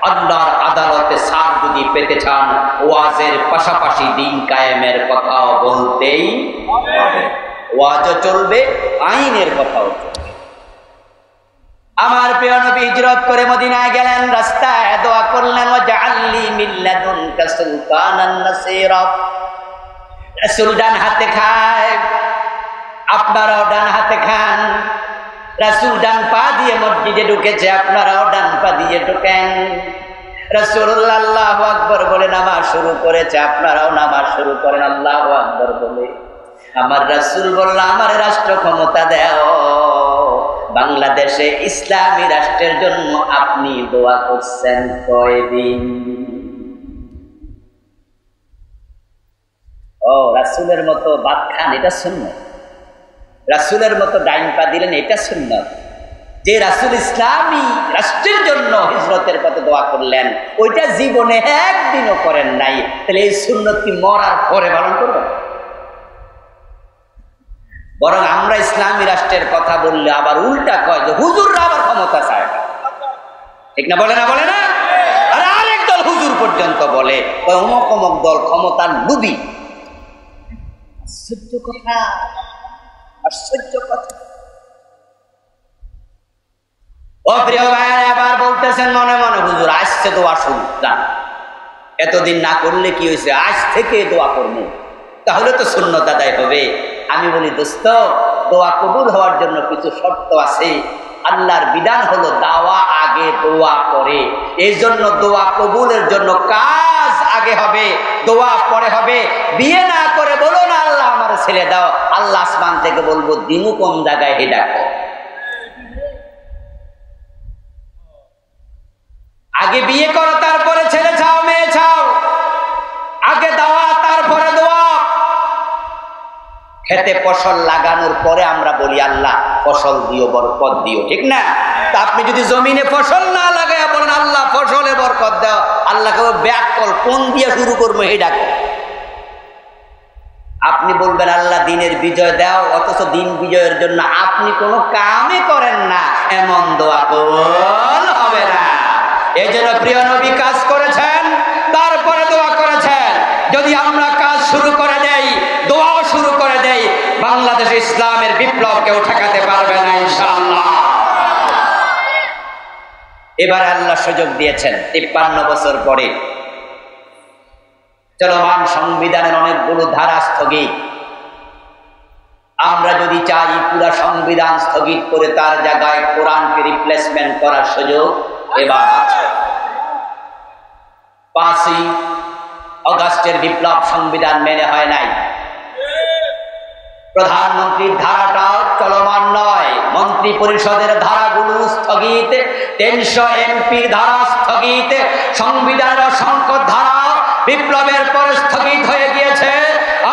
আল্লাহর আদালতে ছাড় যদি পেতে চান, ওয়াজের পাশাপাশি দিন কায়েমের কথাও বলতেই হবে। ওয়াজও চলবে, আইনের কথাও চলবে। আমার প্রিয় নবী হিজরত করে মদিনায় গেলেন, রাস্তায় দোয়া করলেন ওয়াজআলনি মিন লাদুনকা সুলতানান নাসীরা। রাসূল ডান হাতে খায়, আপনারাও ডান হাতে খান। রাসূল ডান পা দিয়ে মসজিদে ঢুকেছে, আপনারাও ডান পা দিয়ে ঢোকেন। রাসূলুল্লাহ আল্লাহু আকবার বলে নামাজ শুরু করেছে, আপনারাও নামাজ শুরু করেন আল্লাহু আকবার বলে। আমার রাসূল বলল আমার রাষ্ট্র ক্ষমতা দাও। বাংলাদেশে ইসলামী রাষ্ট্রের জন্য আপনি দোয়া করছেন কয়দিন? ও রাসূলের মতো ভাত খান, এটা সুন্নাত। রাসূলের মতো ডাইন পা দিলেন, এটা সুন্নাত। যে রাসূল ইসলামী রাষ্ট্রের জন্য হিজরতের পথে দোয়া করলেন, ওইটা জীবনে একদিনও করেন নাই, তাহলে এই সুন্নাত কি মরার পরে পালন করবেন? বরং আমরা ইসলামী রাষ্ট্রের কথা বললে আবার উল্টা কয় যে হুজুররা আবার ক্ষমতা চায়, ঠিক না? বলে না, বলে না? আর আরেক দল হুজুর পর্যন্ত বলে অমুক অমুক দল ক্ষমতার লুবি। আশ্চর্য কথা, আশ্চর্য কথা। ও প্রিয় ভাইরা, এবার বলতেছেন মনে মনে হুজুর আসছে দোয়া শুরু, জান এতদিন না করলে কি হয়েছে, আজ থেকে দোয়া করবো, তাহলে তো সুন্নত আদায় হবে। আমি বলি দোস্ত, দোয়া কবুল হওয়ার জন্য কিছু শর্ত আছে। আল্লাহর বিধান হলো দাওয়া আগে দোয়া করে, এই জন্য দোয়া কবুলের জন্য কাজ আগে হবে, দোয়া পরে হবে। বিয়ে না করে বলো না আল্লাহ আমার ছেলে দাও, আল্লাহ আসমান থেকে বলবো দিনু কোন জায়গায় হে ডাকো। আগে বিয়ে করো, তারপরে ছেলে চাও, মেয়ে চাও, আগে দাওয়া তারপরে দোয়া। খেতে ফসল লাগানোর পরে আমরা বলি আল্লাহ ফসল দিও, বরকত দিও, ঠিক না? তা আপনি যদি জমিনে ফসল না লাগায় বলেন আল্লাহ ফসলে বরকত দাও, আল্লাহকে ব্যাক কল কোন দিয়ে শুরু করবো এই ডাকো। আপনি বলবেন আল্লাহ দিনের বিজয় দাও, অথচ দিন বিজয়ের জন্য আপনি কোনো কামই করেন না, এমন দোয়া কবুল হবে না। এই জন্য প্রিয় নবী কাজ করেছেন, তারপরে দোয়া করেছেন। যদি আমরা কাজ শুরু করে দেই, দোয়াও শুরু করে দেই, বাংলাদেশে ইসলামের বিপ্লব কেউ ঠেকাতে পারবে না ইনশাআল্লাহ। এবার আল্লাহ সুযোগ দিয়েছেন 53 বছর পরে চলমান সংবিধানের অনেকগুলো ধারা স্থগিত। আমরা যদি চাই পুরা সংবিধান স্থগিত করে তার জায়গায় কোরআনকে রিপ্লেসমেন্ট করার সুযোগ এবার আছে। 5ই অগাস্টের বিপ্লব সংবিধান মেনে হয় নাই। প্রধানমন্ত্রীর ধারাটা চলমান নয়, মন্ত্রী পরিষদের ধারাগুলো স্থগিত, 300 এমপির ধারা স্থগিত, সংবিধানের অসংখ্য ধারা বিপ্লবের পর স্থগিত হয়ে গিয়েছে।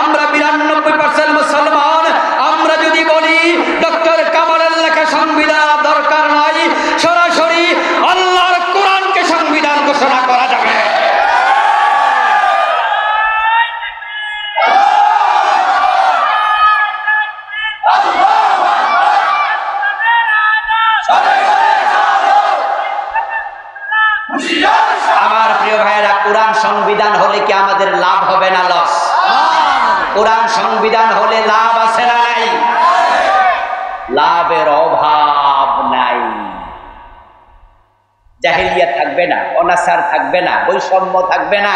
আমরা 92% মুসলমান। আমরা যদি বলি ডক্টর কামালের লেখা সংবিধান দরকার নাই, সরাসরি আল্লাহর কোরআনকে সংবিধান ঘোষণা করা যাবে। আমার প্রিয় ভাইয়েরা, কোরআন সংবিধান হলে কি আমাদের লাভ হবে না লস? কোরআন সংবিধান হলে লাভ আছে না নাই? লাভের অভাব নাই। জাহেলিয়াত থাকবে না, অনাচার থাকবে না, বৈষম্য থাকবে না,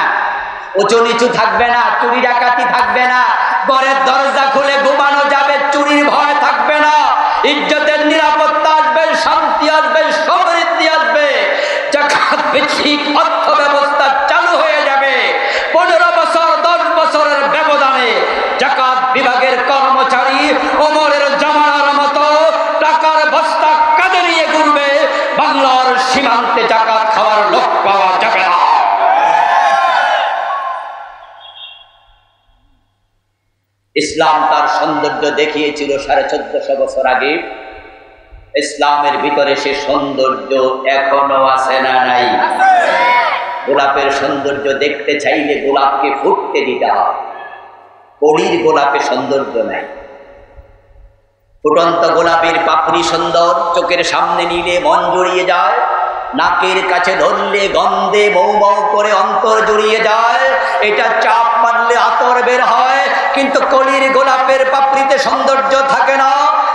উঁচু নিচু থাকবে না, চুরি ডাকাতি থাকবে না, ঘরের দরজা খুলে ঘুমানো যাবে, চুরির ভয় থাকবে না, ইজ্জতের নিরাপত্তা আসবে, শান্তি আসবে, সমৃদ্ধি আসবে, জাকাত ভিত্তিক অর্থ ব্যবস্থা চালু হয়ে যাবে। 15 বছর 10 বছরের ব্যবধানে জাকাত বিভাগের কর্মচারী ওমরের জামানার মতো টাকার বস্তা কাঁধে নিয়ে ঘুরবে। বাংলার সীমান্তে জাকাত খাওয়ার লোক পাওয়া যাবে না। ইসলাম তার সৌন্দর্য দেখিয়েছিল 1450 বছর আগে। ইসলামের ভিতরে সে সৌন্দর্য এখনো আছে না নাই? গোলাপের সৌন্দর্য দেখতে চাইলে গোলাপকে ফুটতে দিতে হয়, কলির গোলাপে সৌন্দর্য নাই। ফুটন্ত গোলাপের পাপড়ি সুন্দর, চোখের সামনে নিলে মন জড়িয়ে যায়, নাকের কাছে ধরলে গন্ধে মৌ মৌ করে অন্তর জড়িয়ে যায়, এটা চাপ মারলে আতর বের হয়। কিন্তু কলির গোলাপের পাপড়িতে সৌন্দর্য থাকে না,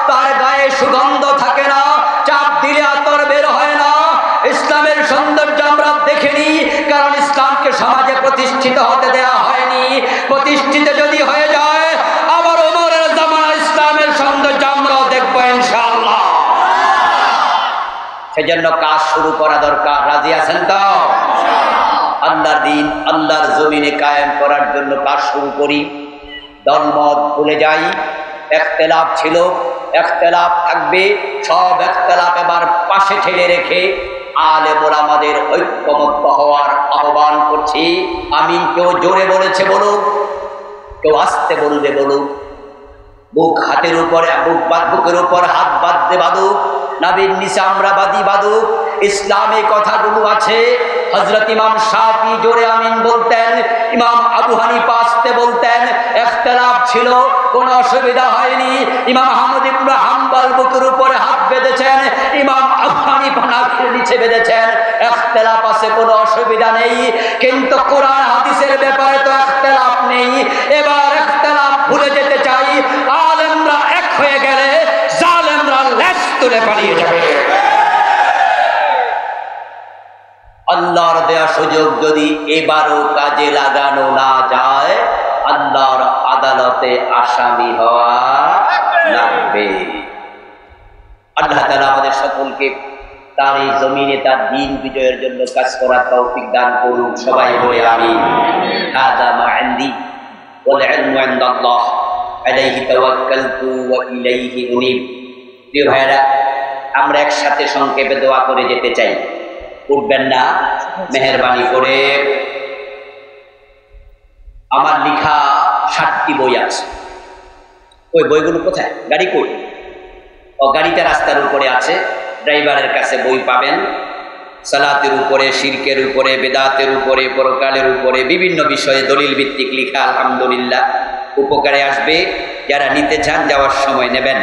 তার গায়ে সুগন্ধ থাকে না, চাপ দিলে আতর বের হয় না। ইসলামের সৌন্দর্য আমরা দেখিনি, কারণ ইসলামকে সমাজে প্রতিষ্ঠিত হতে দেওয়া হয়নি। প্রতিষ্ঠিত যদি হয়ে যায়, আবার ওমরের জামানা ইসলামের সৌন্দর্য আমরাও দেখবো ইনশাআল্লাহ। সেজন্য কাজ শুরু করা দরকার। রাজি আছেন তো? আল্লাহর দিন আল্লাহর জমিনে কায়েম করার জন্য কাজ শুরু করি। দলমত ভুলে যাই। ইখতিলাফ ছিল, ইখতিলাফ থাকবে, সব ইখতিলাফ এবার পাশে ঠেলে রেখে আলেম ওলামাদের ঐক্যমত্য হওয়ার আহ্বান করছি। আমিন। কেউ জোরে বলেছে বলুক, কেউ আস্তে বলবে বলুক, বুক হাতের উপরে বুকের উপর হাত বাঁধতে বাঁধুক, নবীর নিচে আমরা বাদী বাঁধুক। ইসলামে কথাগুলো আছে। হযরত ইমাম শাফি জোরে আমিন বলতেন, ইমাম আবু হানিফা আস্তে বলতেন। ইখতিলাফ ছিল, কোনো অসুবিধা হয়নি। ইমাম আহমদ ইবনে হাম্বল বুকের উপরে হাত বেঁধেছেন, ইমাম আবু হানিফা নাকের নিচে বেঁধেছেন। ইখতিলাফ আছে, কোনো অসুবিধা নেই। কিন্তু কোরআন হাদিসের ব্যাপারে তো ইখতিলাফ নেই। এবার ইখতিলাফ ভুলে যেতে চাই। আলেমরা এক হয়ে গেলে জালেমরা লেজ তুলে পালিয়ে যাবে। আল্লাহর দেয়া সুযোগ যদি এবারও কাজে লাগানো না যায়, আল্লাহর আদালতে আসামি হওয়া লাগবে। আল্লাহ তাআলা আমাদের সকলকে তার এই জমিনে তার দ্বীন বিজয়ের জন্য কাজ করার তৌফিক দান করুন। সবাই বলে আমিন। হাযা মা ইনদি ওয়াল ইলমু ইনদাল্লাহ আলাইহি তাওয়াক্কালতু ওয়া ইলাইহি উনীব। প্রিয় ভাইরা, আমরা একসাথে সংক্ষেপে দোয়া করে যেতে চাই। উঠবেন না মেহেরবানি করে। আমার লেখা 7টি বই আছে। ওই বইগুলো কোথায়? গাড়ি কই? ও গাড়িটা রাস্তার উপরে আছে, ড্রাইভারের কাছে বই পাবেন। সালাতের উপরে, শিরকের উপরে, বেদাতের উপরে, পরকালের উপরে বিভিন্ন বিষয়ে দলিল ভিত্তিক লেখা। আলহামদুলিল্লাহ উপকারে আসবে। যারা নিতে চান যাওয়ার সময় নেবেন।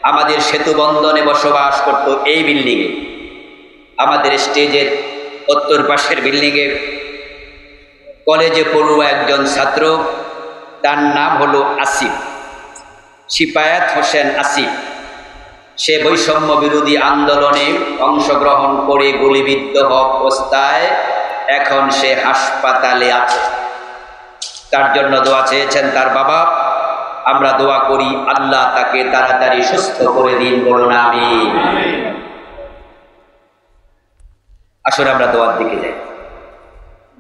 আমাদের সেতু বন্ধনে বসবাস করত এই বিল্ডিংয়ে, আমাদের স্টেজের উত্তর পাশের বিল্ডিংয়ে কলেজে পড়ুয়া একজন ছাত্র, তার নাম হলো আসিফ, সিপায়াত হোসেন আসিফ। সে বৈষম্য বিরোধী আন্দোলনে অংশগ্রহণ করে গুলিবিদ্ধ হওয়া অবস্থায় এখন সে হাসপাতালে আছে। তার জন্য দোয়া চেয়েছেন তার বাবা। আমরা দোয়া করি আল্লাহ তাকে তাড়াতাড়ি সুস্থ করে দিন, বলুন আমিন। আসলে আমরা দোয়ার দিকে যাই।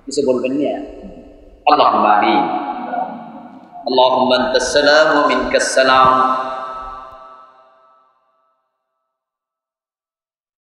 কিছু বলবেন না? আল্লাহুম্মা আমিন। আল্লাহুম্মা আনতাস সালাম ওয়া মিনকাস সালাম।